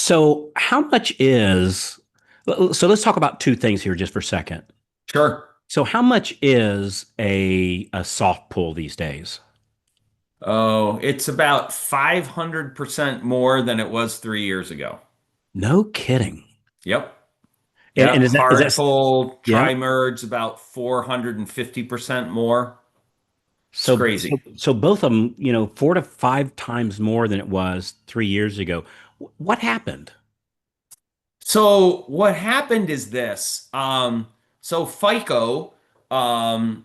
So how much is, so let's talk about two things here just for a second. Sure. So how much is a soft pull these days? Oh, it's about 500% more than it was 3 years ago. No kidding. Yep. And Yep. is Hard that, pull, yeah. tri-merge about 450% more. It's So crazy. both of them, 4 to 5 times more than it was 3 years ago. What happened? So what happened is this. So FICO, the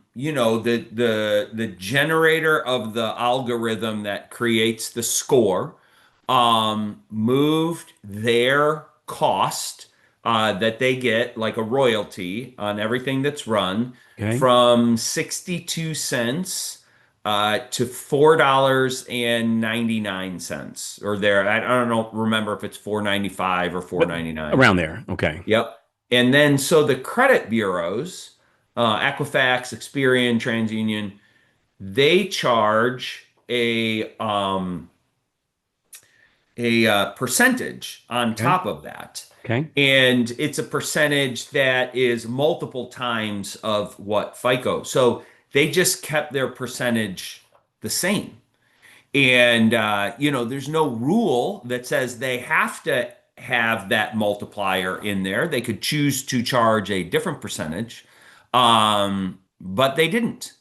generator of the algorithm that creates the score, moved their cost that they get, like a royalty on everything that's run, Okay. from 62 cents to $4.99 or there. I don't know, remember if it's 4.95 or But 4.99. around there. Okay. Yep. And then so the credit bureaus, Equifax, Experian, TransUnion, they charge a percentage on Okay. top of that. Okay. And it's a percentage that is multiple times of what FICO. So they just kept their percentage the same. And there's no rule that says they have to have that multiplier in there. They could choose to charge a different percentage, but they didn't.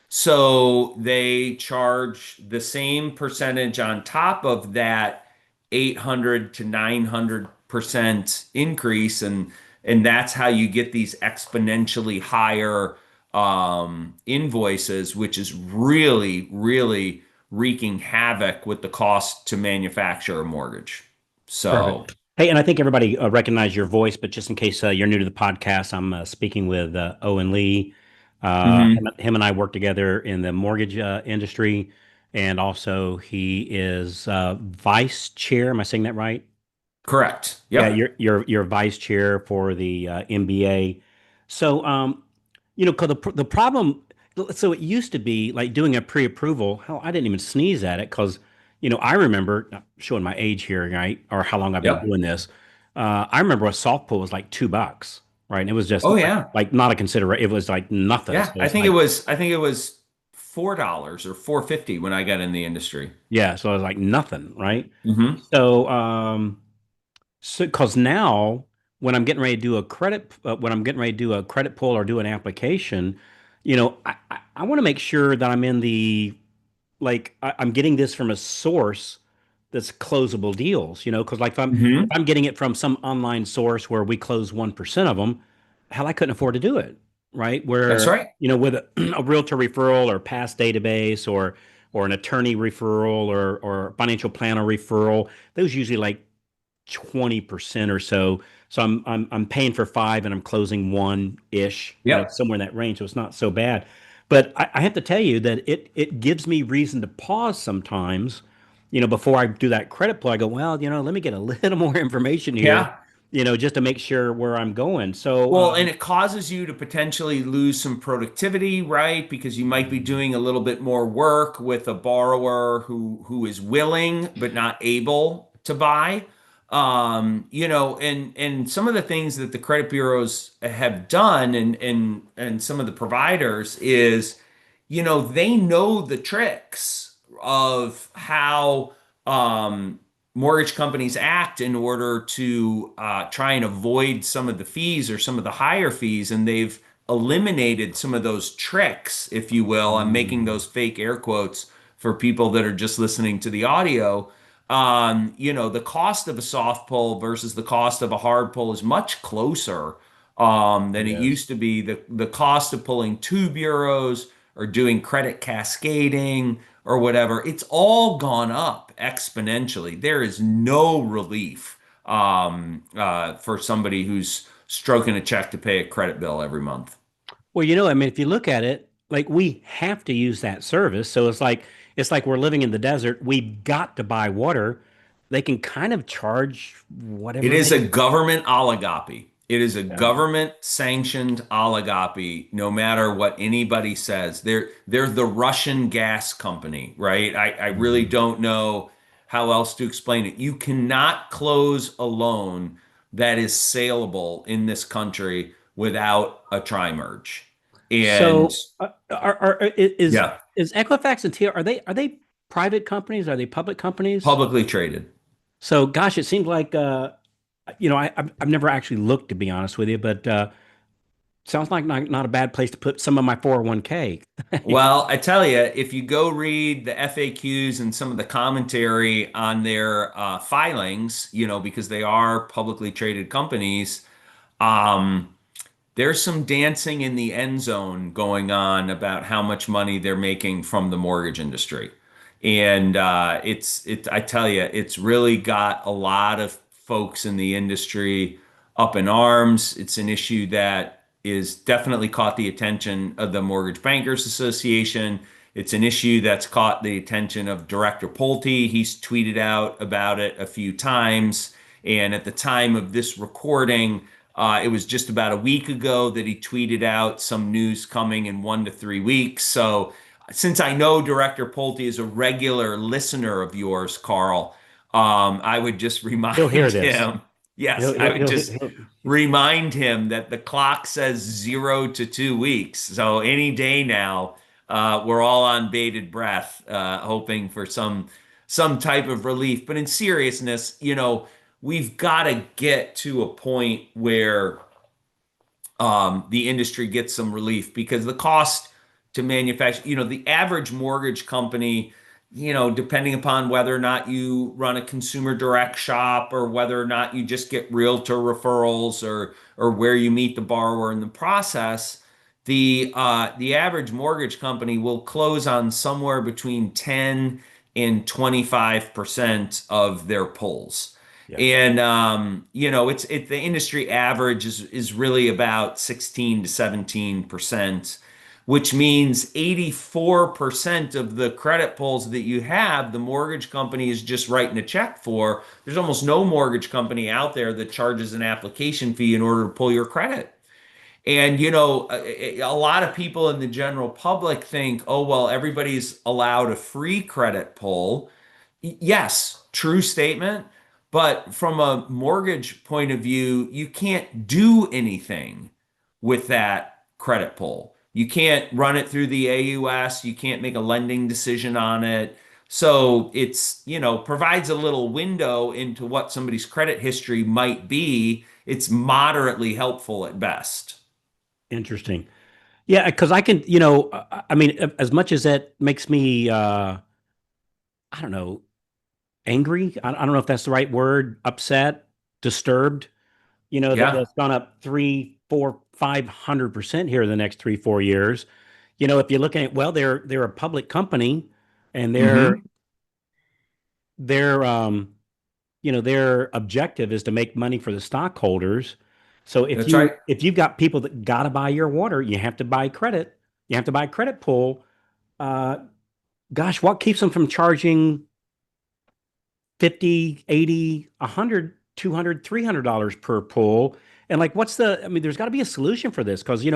So they charge the same percentage on top of that 800 to 900% increase, and that's how you get these exponentially higher invoices, which is really, really wreaking havoc with the cost to manufacture a mortgage. So, Perfect. Hey, and I think everybody recognized your voice, but just in case you're new to the podcast, I'm speaking with Owen Lee. Him and I work together in the mortgage industry, and also he is vice chair. Am I saying that right? correct. Yeah, Yep. you're vice chair for the MBA. So, 'cause the problem, so it used to be like doing a pre-approval. Hell, I didn't even sneeze at it because, I remember not showing my age here, right, or how long I've been Yep. doing this. I remember a soft pull was like $2, right? And it was just Oh yeah. like not a consideration. It was like nothing. Yeah. So I it's think it like, was I think it was $4 or 4.50 when I got in the industry. yeah, so it was like nothing, right? Hmm. So, so, because now when I'm getting ready to do a credit pull or do an application, I want to make sure that I'm in the I'm getting this from a source that's closable deals. Because like if Hmm. I'm getting it from some online source where we close 1% of them, hell, I couldn't afford to do it, right? That's Where right. with a realtor referral or past database or an attorney referral or financial planner referral, those usually like 20% or so. So I'm paying for five and I'm closing one ish, Yep. somewhere in that range. So it's not so bad. But I have to tell you that it gives me reason to pause sometimes, before I do that credit pull. I go, well, let me get a little more information here, Yeah. just to make sure where I'm going. So Well, and it causes you to potentially lose some productivity, right? Because you might be doing a little bit more work with a borrower who is willing but not able to buy. And some of the things that the credit bureaus have done and some of the providers is, they know the tricks of how mortgage companies act in order to try and avoid some of the fees or some of the higher fees. And they've eliminated some of those tricks, if you will. I'm making those fake air quotes for people that are just listening to the audio. The cost of a soft pull versus the cost of a hard pull is much closer than it yes. used to be. The cost of pulling two bureaus or doing credit cascading or whatever, it's all gone up exponentially. There is no relief for somebody who's stroking a check to pay a credit bill every month. Well, I mean, if you look at it, like we have to use that service. So it's like we're living in the desert. We've got to buy water. They can kind of charge It whatever is they. a government oligopoly. It is a Yeah. government sanctioned oligopoly, no matter what anybody says. They're the Russian gas company, right? I really Mhm. don't know. how else to explain it. You cannot close a loan that is saleable in this country without a tri-merge. And So, is yeah, Equifax and TR, are they private companies? Are they public companies? publicly traded. So, gosh, it seems like I've never actually looked, to be honest with you, but sounds like not a bad place to put some of my 401k. Well, I tell you, if you go read the FAQs and some of the commentary on their filings, because they are publicly traded companies, um, there's some dancing in the end zone going on about how much money they're making from the mortgage industry. And I tell you, it's really got a lot of folks in the industry up in arms. It's an issue that is definitely caught the attention of the Mortgage Bankers Association. It's an issue that's caught the attention of Director Pulte. He's tweeted out about it a few times. And at the time of this recording, it was just about a week ago that he tweeted out some news coming in 1 to 3 weeks. So, since I know Director Pulte is a regular listener of yours, Carl, I would just He'll hear remind this. him. Yes, He'll, I he'll, would he'll, just he'll, remind him that the clock says 0 to 2 weeks. So any day now, we're all on bated breath, hoping for some type of relief. But in seriousness, we've got to get to a point where the industry gets some relief because the cost to manufacture, the average mortgage company, depending upon whether or not you run a consumer direct shop or whether or not you just get realtor referrals or where you meet the borrower in the process, the average mortgage company will close on somewhere between 10 and 25% of their pulls. yeah. And it's the industry average is really about 16 to 17%, which means 84% of the credit pulls that you have, the mortgage company is just writing a check for. There's almost no mortgage company out there that charges an application fee in order to pull your credit. And a lot of people in the general public think, oh, well, everybody's allowed a free credit pull. Yes, true statement. But from a mortgage point of view, you can't do anything with that credit pull. You can't run it through the AUS. You can't make a lending decision on it. So it's, provides a little window into what somebody's credit history might be. It's moderately helpful at best. Interesting. Yeah, because I can, I mean, as much as that makes me, I don't know, angry. I don't know if that's the right word. Upset, disturbed. That Yeah. that's gone up three, four, 500% here in the next 3, 4 years. If you're looking at, well, they're a public company, and Hmm. their objective is to make money for the stockholders. So if That's you right. if you've got people that got to buy your water, you have to buy credit. You have to buy credit pull. Uh, Gosh, what keeps them from charging 50, 80, 100, 200, $300 per pull? And like, I mean, there's got to be a solution for this because, there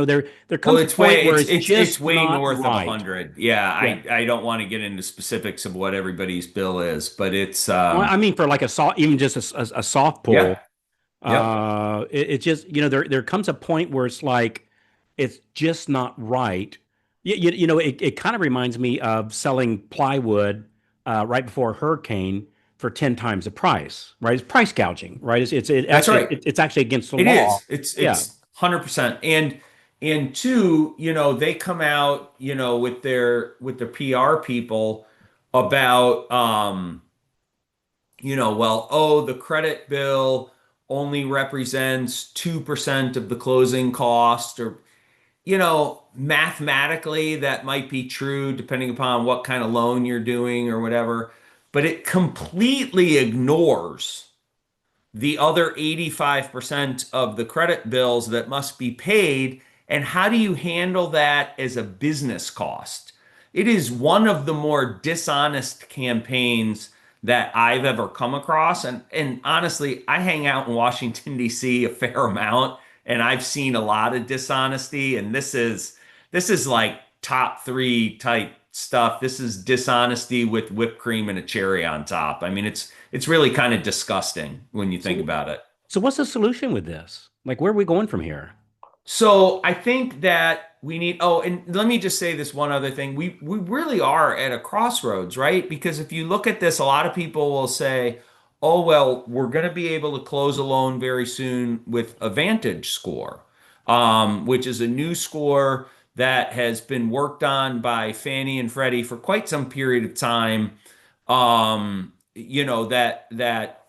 Well, comes a point where it's it's just way not north of right. 100. Yeah, Yeah. I don't want to get into specifics of what everybody's bill is, but it's Well, I mean, for like even just a soft yeah. pull, Yep. it just, there comes a point where it's like, it's just not right. It kind of reminds me of selling plywood right before a hurricane for 10 times the price, right? It's price gouging, right? That's right. It's actually against the It law. is. It's Yeah. it's 100%. And two, they come out, with the PR people about well, oh, the credit bill only represents 2% of the closing cost or mathematically that might be true depending upon what kind of loan you're doing or whatever, but it completely ignores the other 85% of the credit bills that must be paid. And how do you handle that as a business cost? It is one of the more dishonest campaigns that I've ever come across. And honestly, I hang out in Washington, D.C. a fair amount, and I've seen a lot of dishonesty. And this is like top three type stuff. This is dishonesty with whipped cream and a cherry on top. I mean, it's really kind of disgusting when you think So, about it. so what's the solution with this? Like, where are we going from here? So I think that we need, oh, and let me just say this one other thing. We really are at a crossroads, right? Because if you look at this, a lot of people will say, oh, well, we're going to be able to close a loan very soon with a Vantage score, which is a new score that has been worked on by Fannie and Freddie for quite some period of time. That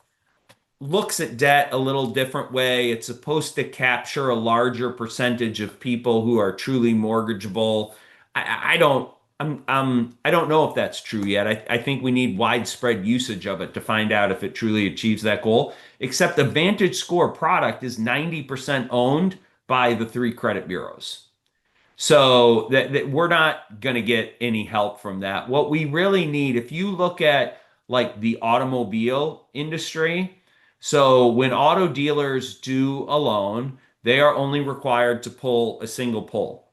looks at debt a little different way. It's supposed to capture a larger percentage of people who are truly mortgageable. I don't I don't know if that's true yet. I think we need widespread usage of it to find out if it truly achieves that goal. Except the Vantage Score product is 90% owned by the three credit bureaus. So that we're not going to get any help from that. What we really need, if you look at like the automobile industry, so when auto dealers do a loan, they are only required to pull a single pull.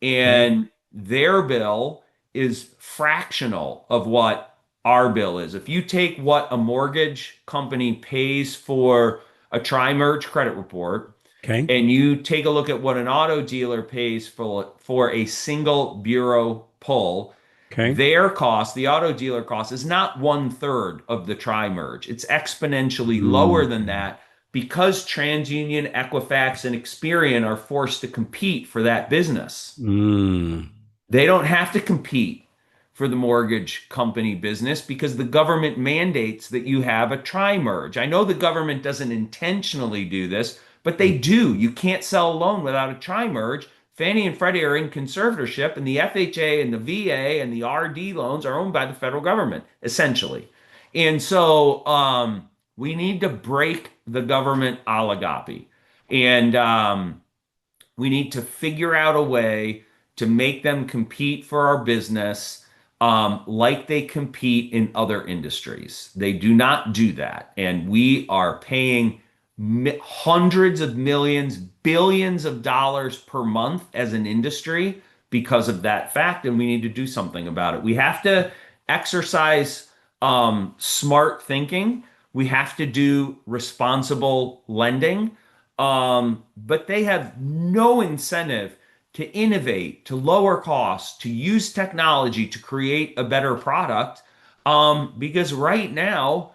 Okay. And their bill is fractional of what our bill is. If you take what a mortgage company pays for a tri-merge credit report, Okay. and you take a look at what an auto dealer pays for a single bureau pull, Okay. their cost, the auto dealer cost, is not 1/3 of the tri-merge. It's exponentially lower Mm. than that because TransUnion, Equifax, and Experian are forced to compete for that business. Mm. They don't have to compete for the mortgage company business because the government mandates that you have a tri-merge. I know the government doesn't intentionally do this, but they do. You can't sell a loan without a tri-merge. Fannie and Freddie are in conservatorship, and the FHA and the VA and the RD loans are owned by the federal government, essentially. And so we need to break the government oligopoly. And we need to figure out a way to make them compete for our business like they compete in other industries. They do not do that. And we are paying hundreds of millions, billions of dollars per month as an industry because of that fact. And we need to do something about it. We have to exercise smart thinking. We have to do responsible lending. But they have no incentive to innovate, to lower costs, to use technology to create a better product. Because right now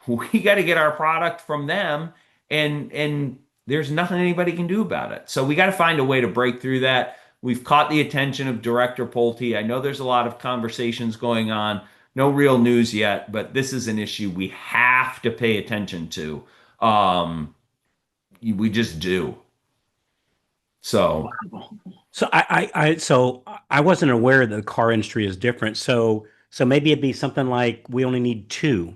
we got to get our product from them, and there's nothing anybody can do about it. So we got to find a way to break through that. We've caught the attention of Director Pulte. I know there's a lot of conversations going on. No real news yet, but this is an issue we have to pay attention to. We just do. So So I wasn't aware that the car industry is different. So maybe it'd be something like we only need two,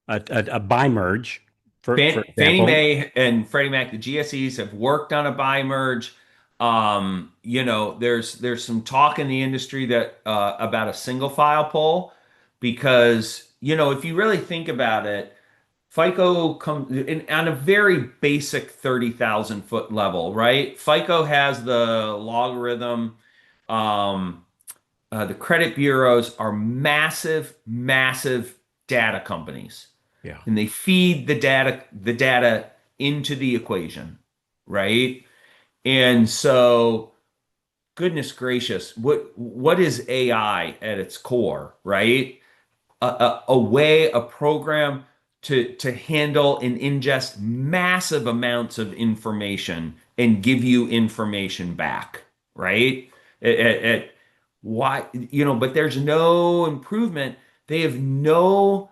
a buy merge, for Fannie example. Mae and Freddie Mac, the GSEs have worked on a buy merge. There's some talk in the industry that about a single file pull because if you really think about it, FICO comes on a very basic 30,000 foot level, right? FICO has the logarithm. Um, the credit bureaus are massive, massive data companies, Yeah. and they feed the data into the equation, right? And so, goodness gracious, what is AI at its core, right? A way, a program to handle and ingest massive amounts of information and give you information back, right? At why, but there's no improvement. They have no,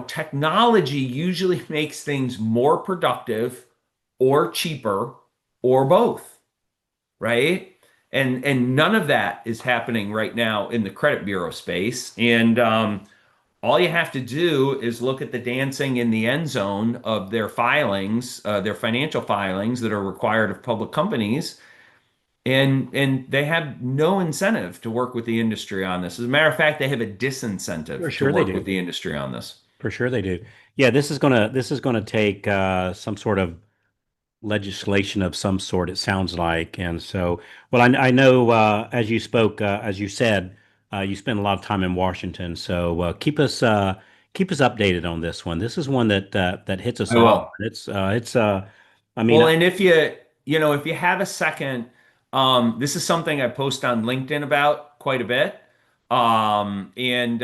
technology usually makes things more productive or cheaper or both, right? And none of that is happening right now in the credit bureau space. And all you have to do is look at the dancing in the end zone of their filings, their financial filings that are required of public companies, and they have no incentive to work with the industry on this. As a matter of fact, they have a For disincentive to sure they work with do. the industry on this. For sure they do. Yeah, this is gonna take some sort of legislation of some sort, it sounds like. And so, well, I know as you spoke, as you said, You spend a lot of time in Washington, so keep us updated on this one. This is one that hits us I all. will. It's I mean, Well, and if if you have a second, this is something I post on LinkedIn about quite a bit. And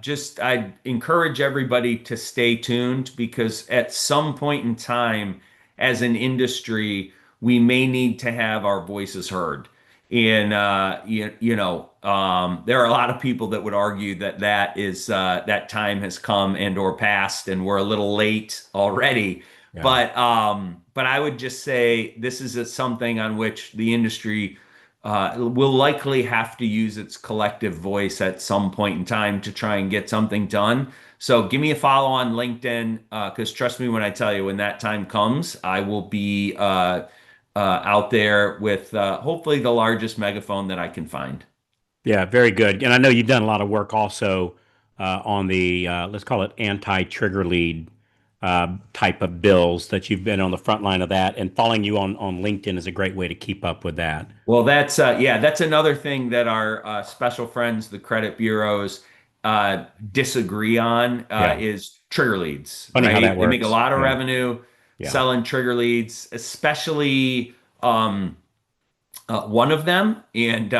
just I encourage everybody to stay tuned because at some point in time, as an industry, we may need to have our voices heard. And there are a lot of people that would argue that that time has come and or passed, and we're a little late already. yeah. But I would just say this is something on which the industry will likely have to use its collective voice at some point in time to try and get something done. So give me a follow on LinkedIn because trust me when I tell you, when that time comes, I will be out there with hopefully the largest megaphone that I can find. Yeah, very good. And I know you've done a lot of work also on the let's call it anti-trigger lead type of bills that you've been on the front line of that, and following you on LinkedIn is a great way to keep up with that. Well, that's another thing that our special friends, the credit bureaus, disagree on Yeah. is trigger leads, Funny how that right? They make a works. lot of Yeah. revenue Yeah. selling trigger leads, especially one of them. And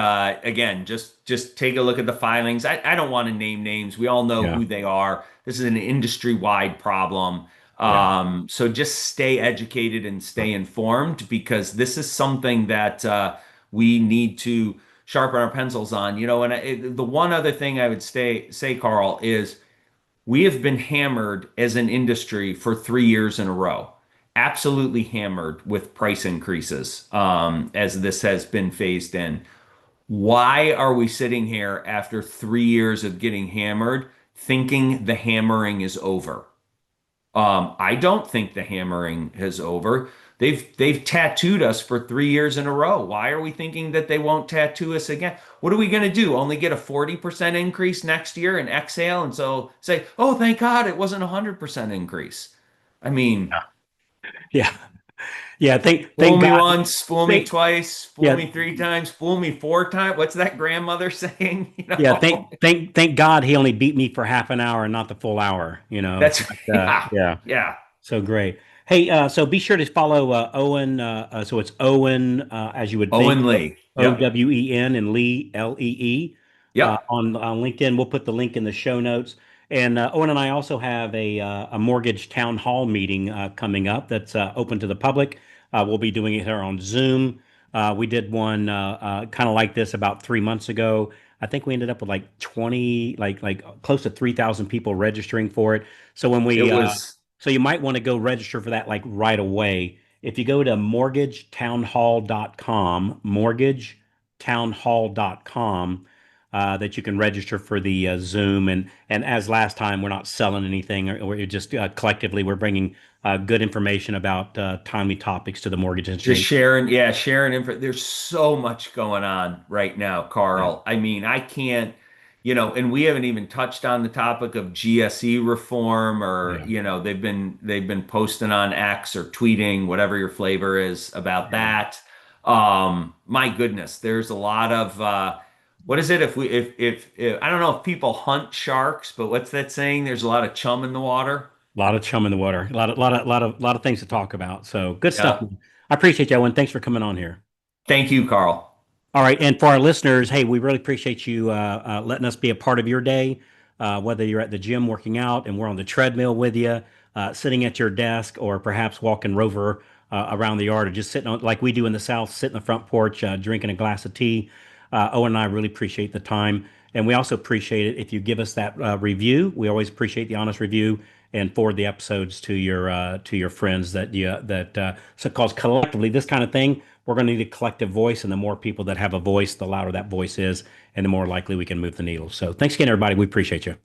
again, just take a look at the filings. I don't want to name names. We all know Yeah. who they are. This is an industry-wide problem. Yeah. So just stay educated and stay informed because this is something that we need to sharpen our pencils on. The one other thing I would say, Carl, is we have been hammered as an industry for 3 years in a row, absolutely hammered with price increases as this has been phased in. Why are we sitting here after 3 years of getting hammered, thinking the hammering is over? I don't think the hammering is over. They've tattooed us for 3 years in a row. Why are we thinking that they won't tattoo us again? What are we going to do? Only get a 40% increase next year and exhale and so say, "Oh, thank God it wasn't a 100% increase." I mean, Yeah. Yeah. fool Thank me God. once, fool me Thank twice, fool yeah. me 3 times, fool me 4 times. What's that grandmother saying? Yeah, thank God he only beat me for half an hour and not the full hour. It's That's like yeah, yeah, yeah. so great. Hey, so be sure to follow Owen. So it's Owen, as you would think, Owen Lee. Yep. Owen and Lee Lee Yep. on LinkedIn. We'll put the link in the show notes. And Owen and I also have a mortgage town hall meeting coming up that's open to the public. We'll be doing it here on Zoom. We did one kind of like this about 3 months ago. I think we ended up with like 20, like close to 3,000 people registering for it. So when It we was so you might want to go register for that like right away. If you go to mortgagetownhall.com, mortgagetownhall.com, that you can register for the Zoom. And as last time, we're not selling anything. We're just collectively we're bringing good information about timely topics to the mortgage just industry. sharing, yeah, sharing info. There's so much going on right now, Yeah, Carl. I mean, I can't, and we haven't even touched on the topic of GSE reform or, yeah, they've been posting on X or tweeting, whatever your flavor is about yeah. that. My goodness, there's a lot of what is it if I don't know if people hunt sharks, but what's that saying? There's a lot of chum in the water. A lot of chum in the water. A lot of things to talk about. So good stuff, Yeah. man. I appreciate you, Owen. Thanks for coming on here. Thank you, Carl. All right, and for our listeners, hey, we really appreciate you letting us be a part of your day. Whether you're at the gym working out and we're on the treadmill with you, sitting at your desk, or perhaps walking Rover around the yard, or just sitting on like we do in the South, sitting on the front porch, drinking a glass of tea. Owen and I really appreciate the time, and we also appreciate it if you give us that review. We always appreciate the honest review and forward the episodes to your friends so cause collectively this kind of thing we're going to need a collective voice, and the more people that have a voice, the louder that voice is, and the more likely we can move the needle. So thanks again, everybody. We appreciate you.